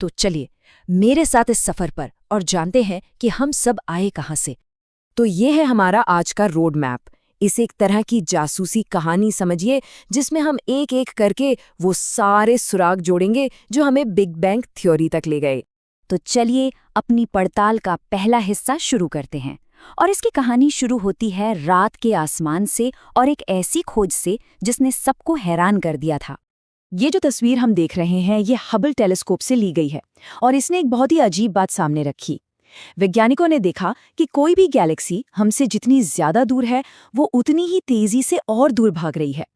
तो चलिए मेरे साथ इस सफर पर और जानते हैं कि हम सब आए कहाँ से। तो ये है हमारा आज का रोड मैप। इसे एक तरह की जासूसी कहानी समझिए, जिसमें हम एक एक करके वो सारे सुराग जोड़ेंगे जो हमें बिग बैंग थ्योरी तक ले गए। तो चलिए अपनी पड़ताल का पहला हिस्सा शुरू करते हैं। और इसकी कहानी शुरू होती है रात के आसमान से और एक ऐसी खोज से जिसने सबको हैरान कर दिया था। ये जो तस्वीर हम देख रहे हैं ये हबल टेलीस्कोप से ली गई है और इसने एक बहुत ही अजीब बात सामने रखी। वैज्ञानिकों ने देखा कि कोई भी गैलेक्सी हमसे जितनी ज्यादा दूर है वो उतनी ही तेजी से और दूर भाग रही है।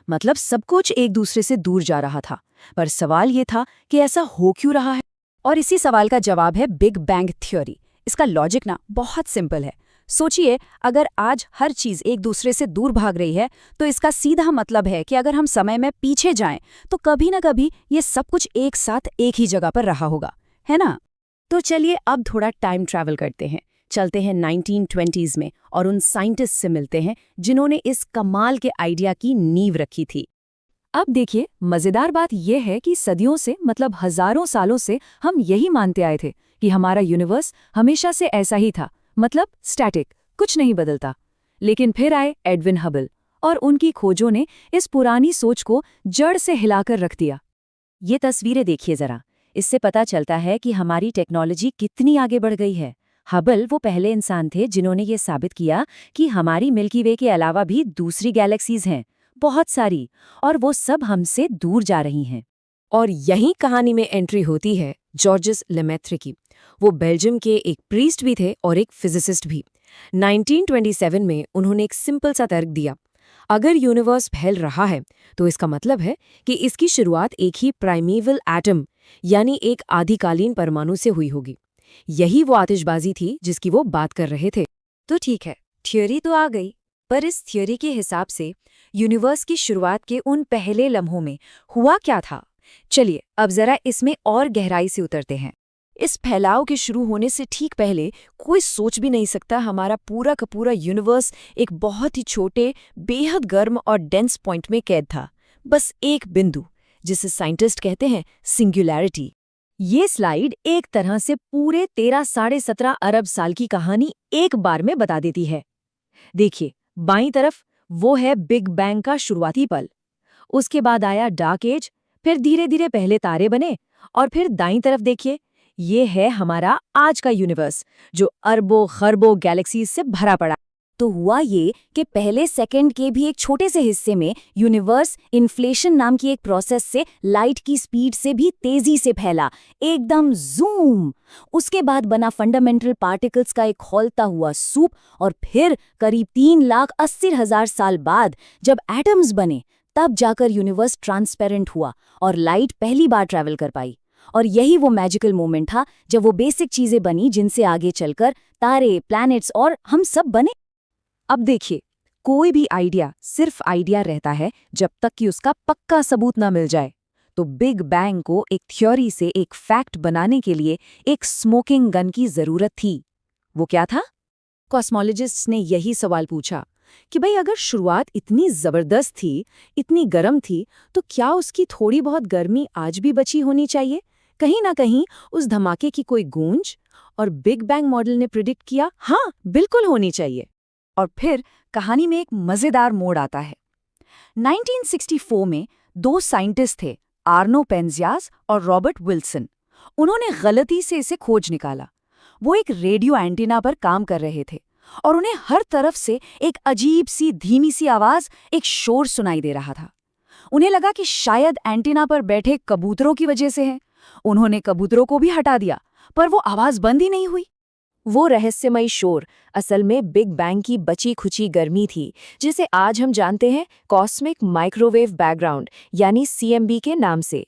मतलब सब कुछ एक दूसरे से दूर जा रहा था। पर सवाल ये था कि ऐसा हो क्यों रहा है। और इसी सवाल का जवाब है बिग बैंग थ्योरी। इसका लॉजिक ना बहुत सिंपल है। सोचिए, अगर आज हर चीज एक दूसरे से दूर भाग रही है तो इसका सीधा मतलब है कि अगर हम समय में पीछे जाएं तो कभी ना कभी ये सब कुछ एक साथ एक ही जगह पर रहा होगा, है ना। तो चलिए अब थोड़ा टाइम ट्रैवल करते हैं, चलते हैं 1920s में और उन साइंटिस्ट से मिलते हैं जिन्होंने इस कमाल के आइडिया की नींव रखी थी। अब देखिए, मजेदार बात यह है कि सदियों से मतलब हजारों सालों से हम यही मानते आए थे कि हमारा यूनिवर्स हमेशा से ऐसा ही था, मतलब स्टैटिक, कुछ नहीं बदलता। लेकिन फिर आए एडविन हबल और उनकी खोजों ने इस पुरानी सोच को जड़ से हिलाकर रख दिया। ये तस्वीरें देखिए जरा, इससे पता चलता है कि हमारी टेक्नोलॉजी कितनी आगे बढ़ गई है। हबल वो पहले इंसान थे जिन्होंने ये साबित किया कि हमारी मिल्की वे के अलावा भी दूसरी गैलेक्सीज हैं, बहुत सारी, और वो सब हमसे दूर जा रही हैं। और यही कहानी में एंट्री होती है जॉर्जेस लेमेत्र की। वो बेल्जियम के एक प्रीस्ट भी थे और एक फिजिसिस्ट भी। 1927 में उन्होंने एक सिंपल सा तर्क दिया। अगर यूनिवर्स फैल रहा है तो इसका मतलब है कि इसकी शुरुआत एक ही प्राइमेवल एटम यानी एक आदिकालीन परमाणु से हुई होगी। यही वो आतिशबाजी थी जिसकी वो बात कर रहे थे। तो ठीक है, थ्योरी तो आ गई, पर इस थ्योरी के हिसाब से यूनिवर्स की शुरुआत के उन पहले लम्हों में हुआ क्या था? चलिए अब जरा इसमें और गहराई से उतरते हैं। इस फैलाव के शुरू होने से ठीक पहले कोई सोच भी नहीं सकता हमारा पूरा का पूरा यूनिवर्स एक बहुत ही छोटे, बेहद गर्म और डेंस पॉइंट में कैद था। बस एक बिंदु, जिसे साइंटिस्ट कहते हैं सिंगुलैरिटी। ये स्लाइड एक तरह से पूरे 13-17.5 अरब साल की कहानी एक बार में बता देती है। देखिए, बाईं तरफ वो है बिग बैंग का शुरुआती पल। उसके बाद आया डार्क एज, फिर धीरे धीरे पहले तारे बने, और फिर दाईं तरफ देखिए, ये है हमारा आज का यूनिवर्स जो अरबों खरबों गैलेक्सीज से भरा पड़ा। तो हुआ ये कि पहले सेकंड के भी एक छोटे से हिस्से में यूनिवर्स इन्फ्लेशन नाम की एक प्रोसेस से लाइट की स्पीड से भी तेजी से फैला, एकदम जूम। उसके बाद बना फंडामेंटल पार्टिकल्स का एक खौलता हुआ सूप, और फिर करीब 3,80,000 साल बाद जब एटम्स बने तब जाकर यूनिवर्स ट्रांसपेरेंट हुआ और लाइट पहली बार ट्रैवल कर पाई। और यही वो मैजिकल मोमेंट था जब वो बेसिक चीजें बनी जिनसे आगे चलकर तारे, प्लैनेट्स और हम सब बने। अब देखिए, कोई भी आइडिया सिर्फ आइडिया रहता है जब तक कि उसका पक्का सबूत ना मिल जाए। तो बिग बैंग को एक थ्योरी से एक फैक्ट बनाने के लिए एक स्मोकिंग गन की जरूरत थी। वो क्या था? कॉस्मोलॉजिस्ट्स ने यही सवाल पूछा कि भाई अगर शुरुआत इतनी जबरदस्त थी, इतनी गर्म थी, तो क्या उसकी थोड़ी बहुत गर्मी आज भी बची होनी चाहिए? कहीं ना कहीं उस धमाके की कोई गूंज। और बिग बैंग मॉडल ने प्रिडिक्ट किया, हाँ बिल्कुल होनी चाहिए। और फिर कहानी में एक मजेदार मोड़ आता है। 1964 में दो साइंटिस्ट थे, आर्नो पेंजियास और रॉबर्ट विल्सन। उन्होंने गलती से इसे खोज निकाला। वो एक रेडियो एंटीना पर काम कर रहे थे और उन्हें हर तरफ से एक अजीब सी धीमी सी आवाज, एक शोर सुनाई दे रहा था। उन्हें लगा कि शायद एंटीना पर बैठे कबूतरों की वजह से है। उन्होंने कबूतरों को भी हटा दिया, पर वो आवाज बंद ही नहीं हुई। वो रहस्यमयी शोर असल में बिग बैंग की बची खुची गर्मी थी, जिसे आज हम जानते हैं कॉस्मिक माइक्रोवेव बैकग्राउंड यानी CMB के नाम से।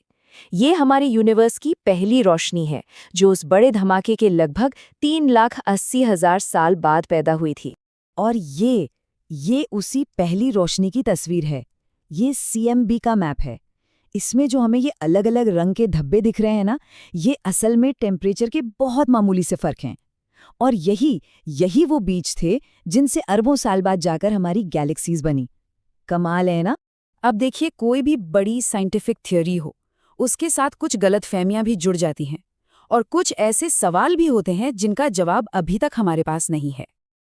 ये हमारे यूनिवर्स की पहली रोशनी है जो उस बड़े धमाके के लगभग 3,80,000 साल बाद पैदा हुई थी। और ये उसी पहली रोशनी की तस्वीर है। ये CMB का मैप है। इसमें जो हमें ये अलग अलग रंग के धब्बे दिख रहे हैं ना, ये असल में टेम्परेचर के बहुत मामूली से फर्क हैं। और यही वो बीज थे जिनसे अरबों साल बाद जाकर हमारी गैलेक्सीज बनी। कमाल है ना। अब देखिए, कोई भी बड़ी साइंटिफिक थ्योरी हो, उसके साथ कुछ गलतफहमियां भी जुड़ जाती हैं। और कुछ ऐसे सवाल भी होते हैं जिनका जवाब अभी तक हमारे पास नहीं है।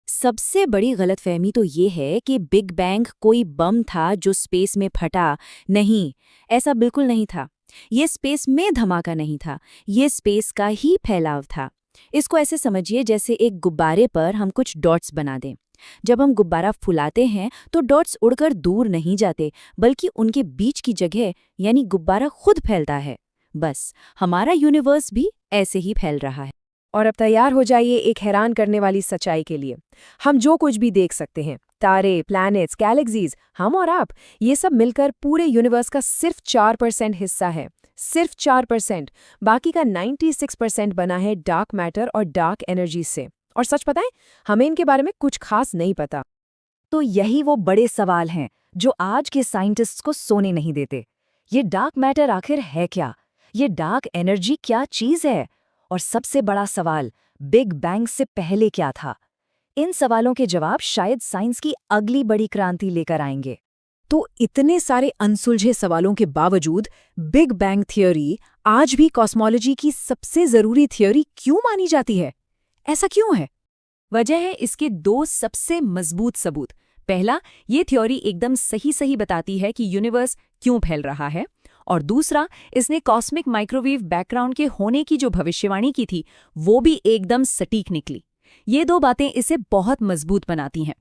सबसे बड़ी गलतफहमी तो ये है कि बिग बैंग कोई बम था जो स्पेस में फटा। नहीं, ऐसा बिल्कुल नहीं था। ये स्पेस में धमाका नहीं था, ये स्पेस का ही फैलाव था। इसको ऐसे समझिए जैसे एक गुब्बारे पर हम कुछ डॉट्स बना दें। जब हम गुब्बारा फुलाते हैं तो डॉट्स उड़कर दूर नहीं जाते, बल्कि उनके बीच की जगह यानी गुब्बारा खुद फैलता है। बस हमारा यूनिवर्स भी ऐसे ही फैल रहा है। और अब तैयार हो जाइए एक हैरान करने वाली सच्चाई के लिए। हम जो कुछ भी देख सकते हैं, तारे, प्लैनेट्स, गैलेक्सीज, हम और आप, ये सब मिलकर पूरे यूनिवर्स का सिर्फ 4% हिस्सा है। सिर्फ 4%। बाकी का 96% बना है डार्क मैटर और डार्क एनर्जी से। और सच पता है, हमें इनके बारे में कुछ खास नहीं पता। तो यही वो बड़े सवाल हैं जो आज के साइंटिस्ट्स को सोने नहीं देते। ये डार्क मैटर आखिर है क्या? ये डार्क एनर्जी क्या चीज़ है? और सबसे बड़ा सवाल, बिग बैंग से पहले क्या था? इन सवालों के जवाब शायद साइंस की अगली बड़ी क्रांति लेकर आएंगे। तो इतने सारे अनसुलझे सवालों के बावजूद बिग बैंग थ्योरी आज भी कॉस्मोलॉजी की सबसे जरूरी थ्योरी क्यों मानी जाती है? ऐसा क्यों है? वजह है इसके दो सबसे मजबूत सबूत। पहला, ये थ्योरी एकदम सही बताती है कि यूनिवर्स क्यों फैल रहा है। और दूसरा, इसने कॉस्मिक माइक्रोवेव बैकग्राउंड के होने की जो भविष्यवाणी की थी, वो भी एकदम सटीक निकली। ये दो बातें इसे बहुत मजबूत बनाती हैं।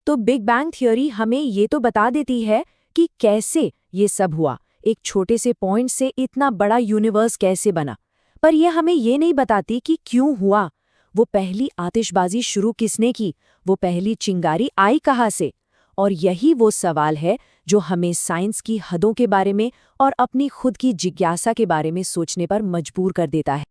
तो बिग बैंग थ्योरी हमें ये तो बता देती है कि कैसे ये सब हुआ, एक छोटे से पॉइंट से इतना बड़ा यूनिवर्स कैसे बना। पर यह हमें ये नहीं बताती कि क्यों हुआ। वो पहली आतिशबाजी शुरू किसने की? वो पहली चिंगारी आई कहाँ से? और यही वो सवाल है जो हमें साइंस की हदों के बारे में और अपनी खुद की जिज्ञासा के बारे में सोचने पर मजबूर कर देता है।